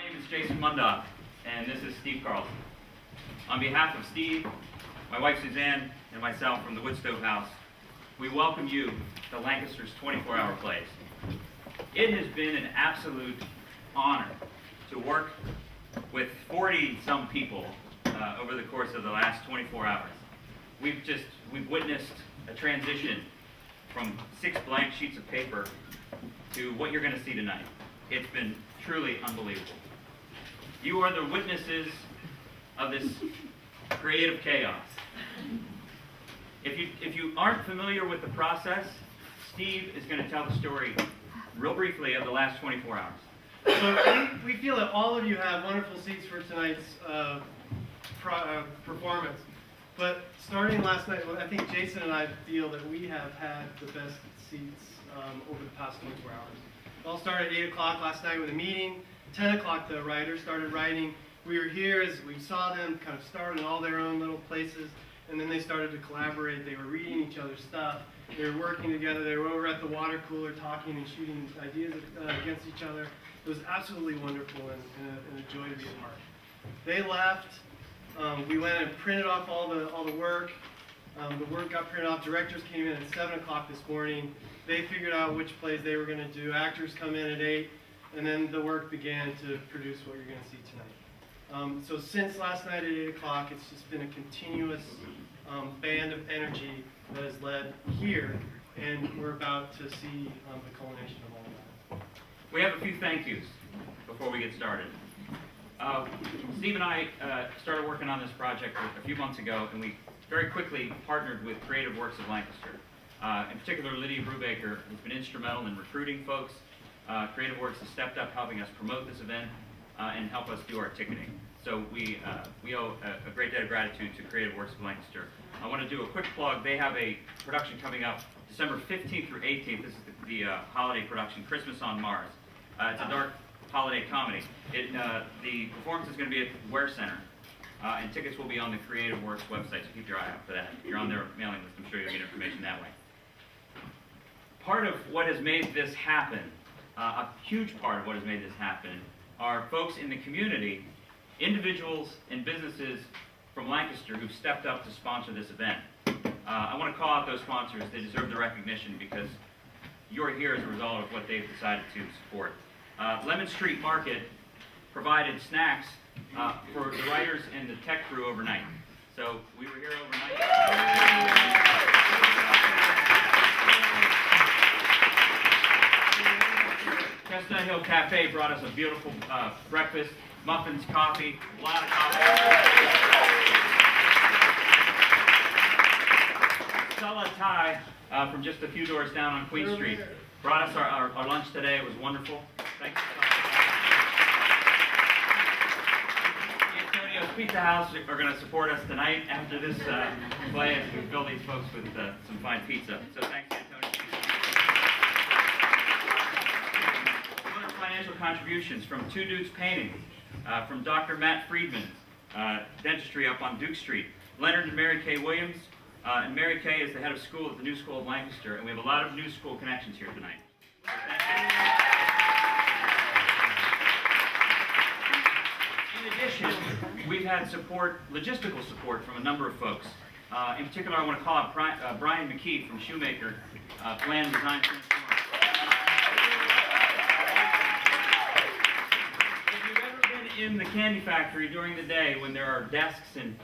name is Jason Mundock, and this is Steve Carlson. On behalf of Steve, my wife Suzanne, and myself from the Woodstove House, we welcome you to Lancaster's 24-hour plays. It has been an absolute honor to work with 40-some people over the course of the last 24 hours. We've witnessed a transition from 6 blank sheets of paper to what you're going to see tonight. It's been truly unbelievable. You are the witnesses of this creative chaos. If you aren't familiar with the process, Steve is going to tell the story real briefly of the last 24 hours. So we feel that all of you have wonderful seats for tonight's performance. But starting last night, I think Jason and I feel that we have had the best seats over the past 24 hours. It all started at 8 o'clock last night with a meeting. 10 o'clock the writers started writing. We were here as we saw them kind of start in all their own little places, and then they started to collaborate. They were reading each other's stuff. They were working together. They were over at the water cooler talking and shooting ideas against each other. It was absolutely wonderful and a joy to be a part. They left. We went and printed off all the work. The work got printed off. Directors came in at 7 o'clock this morning. They figured out which plays they were going to do. Actors come in at 8, and then the work began to produce what you're going to see tonight. So since last night at 8 o'clock, it's just been a continuous band of energy that has led here, and we're about to see the culmination of all of that. We have a few thank yous before we get started. Steve and I started working on this project a few months ago, and we very quickly partnered with Creative Works of Lancaster. In particular, Lydia Brubaker has been instrumental in recruiting folks. Creative Works has stepped up helping us promote this event and help us do our ticketing. So we owe a great debt of gratitude to Creative Works of Lancaster. I want to do a quick plug. They have a production coming up December 15th through 18th. This is the holiday production, Christmas on Mars. It's a dark holiday comedy. The performance is going to be at the Ware Center, and tickets will be on the Creative Works website, so keep your eye out for that. If you're on their mailing list, I'm sure you'll get information that way. Part of what has made this happen, a huge part of what has made this happen, are folks in the community, individuals and businesses from Lancaster who've stepped up to sponsor this event. I want to call out those sponsors. They deserve the recognition because you're here as a result of what they've decided to support. Lemon Street Market provided snacks for the writers and the tech crew overnight. So we were here overnight. Chestnut Hill Cafe brought us a beautiful breakfast, muffins, coffee, a lot of coffee. Sella Thai from just a few doors down on Queen Street brought us our lunch today. It was wonderful. Thanks. Antonio's Pizza House are going to support us tonight after this play as we fill these folks with some fine pizza. So thanks, Antonio. Other financial contributions from Two Dudes Painting, from Dr. Matt Friedman, Dentistry up on Duke Street, Leonard and Mary Kay Williams, and Mary Kay is the head of school at the New School of Lancaster, and we have a lot of New School connections here tonight. So thank you. In addition, we've had support, logistical support from a number of folks. In particular, I want to call out Brian McKee from Shoemaker, Plan Design Transform. If you've ever been in the candy factory during the day when there are desks and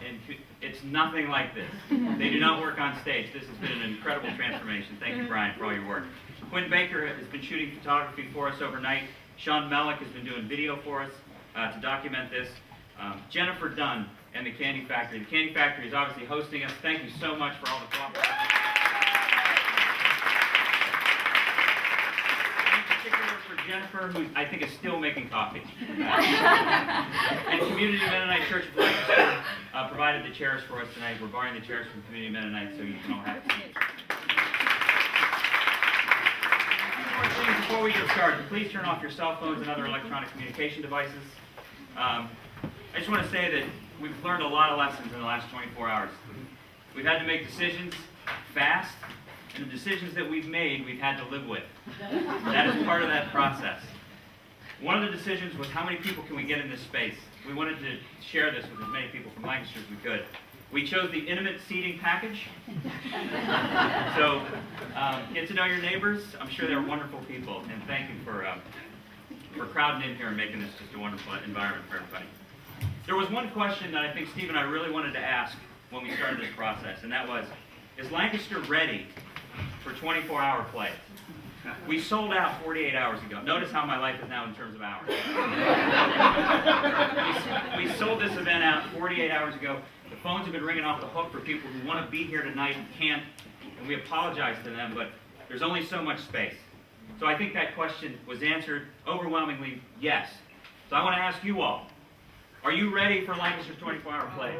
it's nothing like this. They do not work on stage. This has been an incredible transformation. Thank you, Brian, for all your work. Quinn Baker has been shooting photography for us overnight. Sean Mellick has been doing video for us to document this. Jennifer Dunn and the Candy Factory. The Candy Factory is obviously hosting us. Thank you so much for all the cooperation. In particular for Jennifer, who I think is still making coffee. And Community Mennonite Church of Lancaster provided the chairs for us tonight. We're borrowing the chairs from Community Mennonite so you can all have a seat. Before we get started, please turn off your cell phones and other electronic communication devices. I just want to say that we've learned a lot of lessons in the last 24 hours. We've had to make decisions fast, and the decisions that we've made, we've had to live with. That is part of that process. One of the decisions was how many people can we get in this space. We wanted to share this with as many people from Lancaster as we could. We chose the intimate seating package. So get to know your neighbors. I'm sure they're wonderful people, and thank you for crowding in here and making this just a wonderful environment for everybody. There was one question that I think Steve and I really wanted to ask when we started this process, and that was, is Lancaster ready for 24-hour plays? We sold out 48 hours ago. Notice how my life is now in terms of hours. We sold this event out 48 hours ago. The phones have been ringing off the hook for people who want to be here tonight and can't, and we apologize to them, but there's only so much space. So I think that question was answered overwhelmingly yes. So I want to ask you all, are you ready for Lancaster's 24-hour plays?